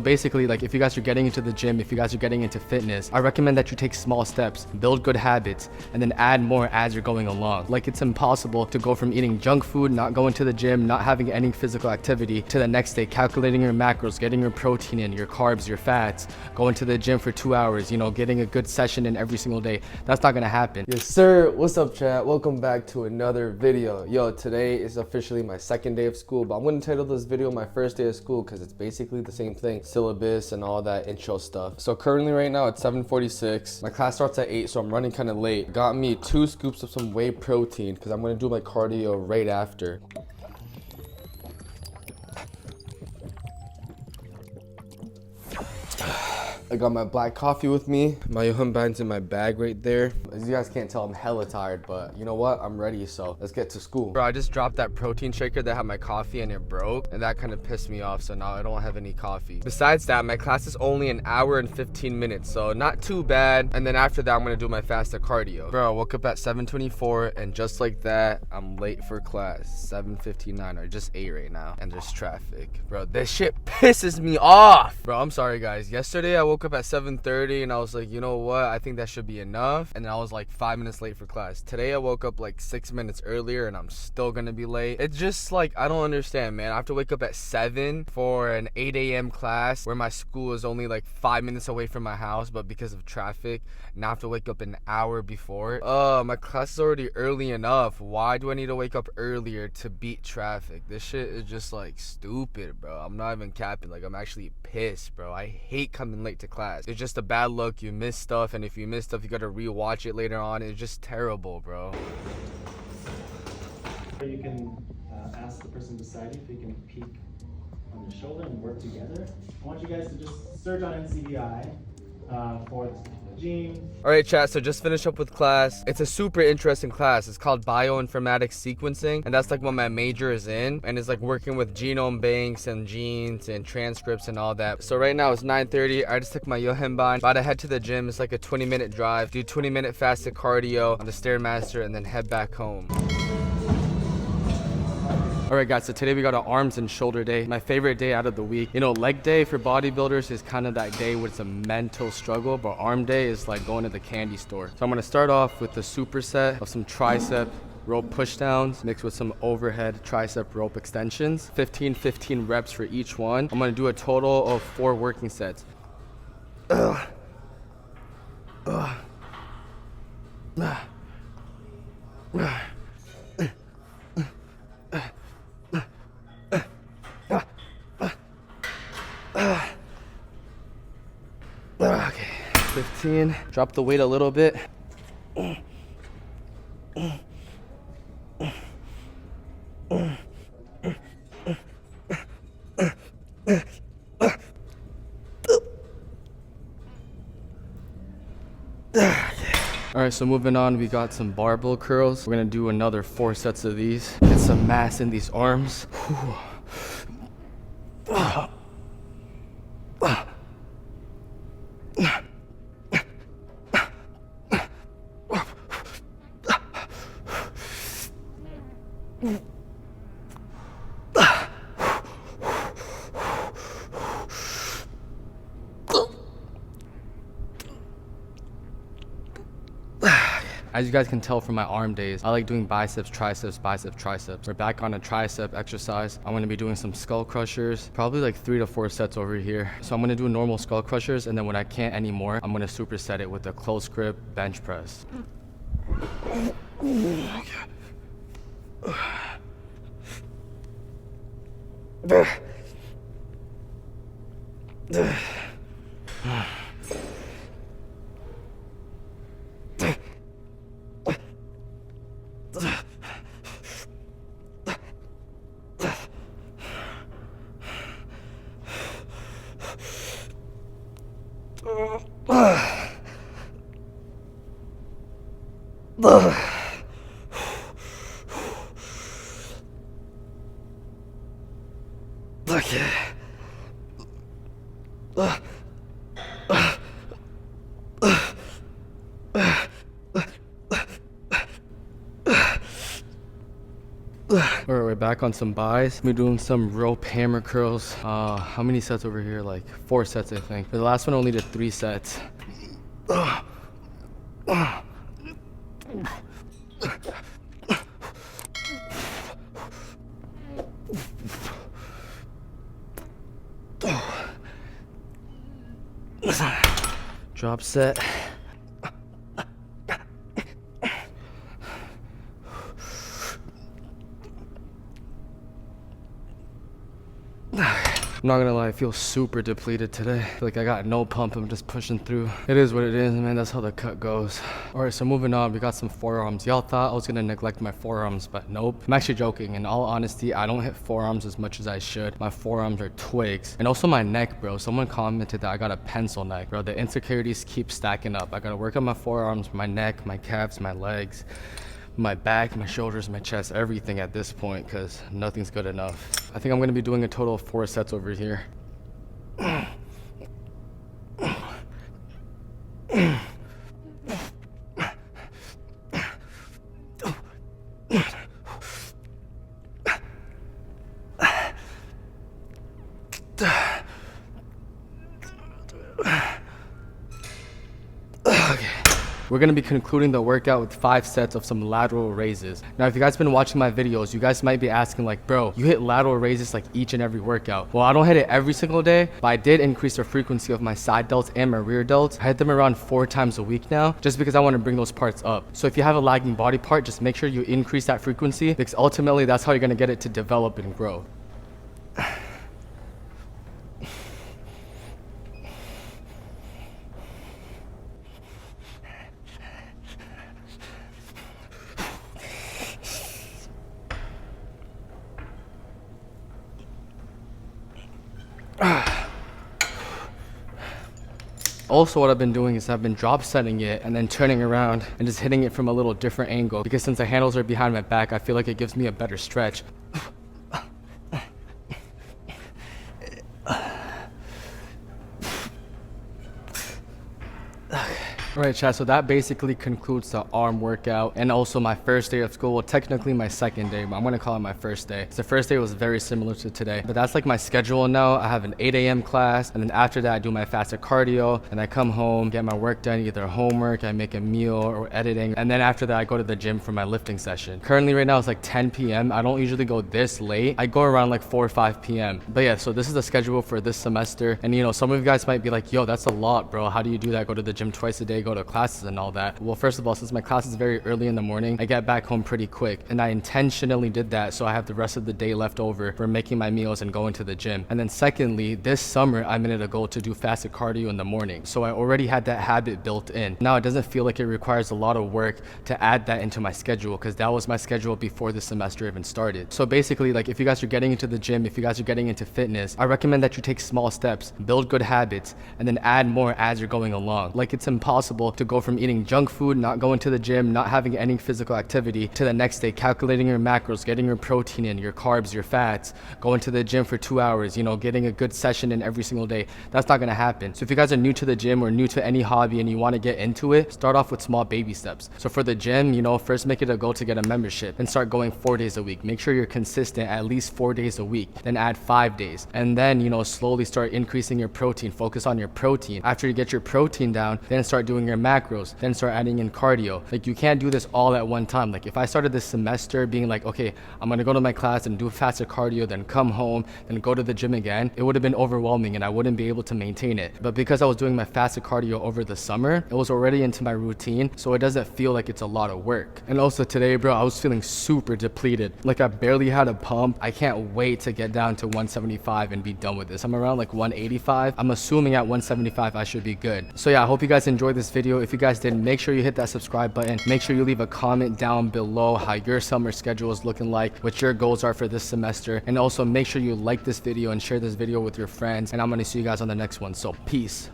basically, like, if you guys are getting into the gym, if you guys are getting into fitness, I recommend that you take small steps, build good habits, and then add more as you're going along. Like, it's impossible to go from eating junk food, not going to the gym, not having any physical activity, to the next day calculating your macros, getting your protein in, your carbs, your fats, going to the gym for 2 hours, you know, getting a good session in every single day. That's not gonna happen. Yes sir, what's up chat? Welcome back to another video. Yo, today is officially my second day of school, but I'm gonna title this video my first day of school because it's basically the same thing, syllabus and all that intro stuff. So currently right now it's 7:46. My class starts at 8, so I'm running kind of late. Got me 2 scoops of some whey protein because I'm gonna do my cardio right after. I got my black coffee with me. My band's in my bag right there. As you guys can't tell, I'm hella tired, but you know what? I'm ready, so let's get to school. Bro, I just dropped that protein shaker that had my coffee and it broke, and that kind of pissed me off, so now I don't have any coffee. Besides that, my class is only an hour and 15 minutes, so not too bad. And then after that, I'm gonna do my fasted cardio. Bro, I woke up at 7:24, and just like that, I'm late for class. 7:59, or just 8 right now, and there's traffic. Bro, this shit pisses me off. Bro, I'm sorry guys. Yesterday, I woke up at 7:30 and I was like, you know what, I think that should be enough, and then I was like 5 minutes late for class. Today I woke up like 6 minutes earlier and I'm still gonna be late. It's just like, I don't understand, man. I have to wake up at 7 for an 8 a.m. class where my school is only like 5 minutes away from my house, but because of traffic now I have to wake up an hour before. My class is already early enough. Why do I need to wake up earlier to beat traffic? This shit is just like stupid, bro. I'm not even capping. Like, I'm actually pissed, bro. I hate coming late to class. It's just a bad look. You miss stuff, and if you miss stuff, you gotta rewatch it later on. It's just terrible, bro. You can ask the person beside you if they can peek on your shoulder and work together. I want you guys to just search on NCBI for this gene. Alright chat, so just finished up with class. It's a super interesting class. It's called bioinformatics sequencing, and that's like what my major is in, and it's like working with genome banks and genes and transcripts and all that. So right now it's 9:30. I just took my yohenban, about to head to the gym. It's like a 20-minute drive, do 20-minute fasted cardio on the Stairmaster, and then head back home. Alright guys, so today we got an arms and shoulder day, my favorite day out of the week. You know, leg day for bodybuilders is kind of that day where it's a mental struggle, but arm day is like going to the candy store. So I'm going to start off with the superset of some tricep rope pushdowns mixed with some overhead tricep rope extensions. 15 reps for each one. I'm going to do a total of 4 working sets. Okay, 15. Drop the weight a little bit. Alright, so moving on, we got some barbell curls. We're gonna do another 4 sets of these. Get some mass in these arms. As you guys can tell from my arm days, I like doing biceps, triceps, biceps, triceps. We're back on a tricep exercise. I'm gonna be doing some skull crushers, probably like 3 to 4 sets over here. So I'm gonna do normal skull crushers, and then when I can't anymore, I'm gonna superset it with a close grip bench press. Okay. Alright, we're back on some buys. We're doing some rope hammer curls. How many sets over here? Like 4 sets, I think. But the last one only did 3 sets. Drop set. I'm not gonna lie, I feel super depleted today. I feel like I got no pump, I'm just pushing through. It is what it is, man, that's how the cut goes. Alright, so moving on, we got some forearms. Y'all thought I was gonna neglect my forearms, but nope. I'm actually joking. In all honesty, I don't hit forearms as much as I should. My forearms are twigs. And also my neck, bro. Someone commented that I got a pencil neck. Bro, the insecurities keep stacking up. I gotta work on my forearms, my neck, my calves, my legs, my back, my shoulders, my chest, everything at this point, because nothing's good enough. I think I'm going to be doing a total of 4 sets over here. We're gonna be concluding the workout with 5 sets of some lateral raises. Now, if you guys been watching my videos, you guys might be asking like, bro, you hit lateral raises like each and every workout. Well, I don't hit it every single day, but I did increase the frequency of my side delts and my rear delts. I hit them around 4 times a week now, just because I want to bring those parts up. So if you have a lagging body part, just make sure you increase that frequency, because ultimately that's how you're gonna get it to develop and grow. Also, what I've been doing is I've been drop setting it and then turning around and just hitting it from a little different angle, because since the handles are behind my back, I feel like it gives me a better stretch. Alright, chat, so that basically concludes the arm workout and also my first day of school. Well, technically my second day, but I'm gonna call it my first day. The first day was very similar to today, but that's like my schedule now. I have an 8 a.m. class, and then after that I do my fasted cardio, and I come home, get my work done, either homework, I make a meal, or editing, and then after that I go to the gym for my lifting session. Currently right now it's like 10 p.m. I don't usually go this late. I go around like 4 or 5 p.m. But yeah, so this is the schedule for this semester. And you know, some of you guys might be like, yo, that's a lot, bro. How do you do that? Go to the gym twice a day, go to classes and all that. Well, first of all, since my class is very early in the morning, I get back home pretty quick, and I intentionally did that so I have the rest of the day left over for making my meals and going to the gym. And then secondly, this summer I made it a goal to do fasted cardio in the morning, so I already had that habit built in. Now it doesn't feel like it requires a lot of work to add that into my schedule, because that was my schedule before the semester even started. So basically, like, if you guys are getting into the gym, if you guys are getting into fitness, I recommend that you take small steps, build good habits, and then add more as you're going along. Like, it's impossible to go from eating junk food, not going to the gym, not having any physical activity, to the next day calculating your macros, getting your protein in, your carbs, your fats, going to the gym for 2 hours, you know, getting a good session in every single day. That's not gonna happen. So if you guys are new to the gym or new to any hobby and you want to get into it, start off with small baby steps. So for the gym, you know, first make it a goal to get a membership and start going 4 days a week. Make sure you're consistent at least 4 days a week, then add 5 days, and then, you know, slowly start increasing your protein. Focus on your protein. After you get your protein down, then start doing your macros, then start adding in cardio. Like, you can't do this all at one time. Like, if I started this semester being like, okay, I'm gonna go to my class and do fasted cardio, then come home, then go to the gym again, it would have been overwhelming and I wouldn't be able to maintain it. But because I was doing my fasted cardio over the summer, it was already into my routine, so it doesn't feel like it's a lot of work. And also today, bro, I was feeling super depleted. Like, I barely had a pump. I can't wait to get down to 175 and be done with this. I'm around like 185. I'm assuming at 175 I should be good. So yeah, I hope you guys enjoyed this video. If you guys did, make sure you hit that subscribe button. Make sure you leave a comment down below how your summer schedule is looking like, what your goals are for this semester, and also make sure you like this video and share this video with your friends, and I'm going to see you guys on the next one. So peace.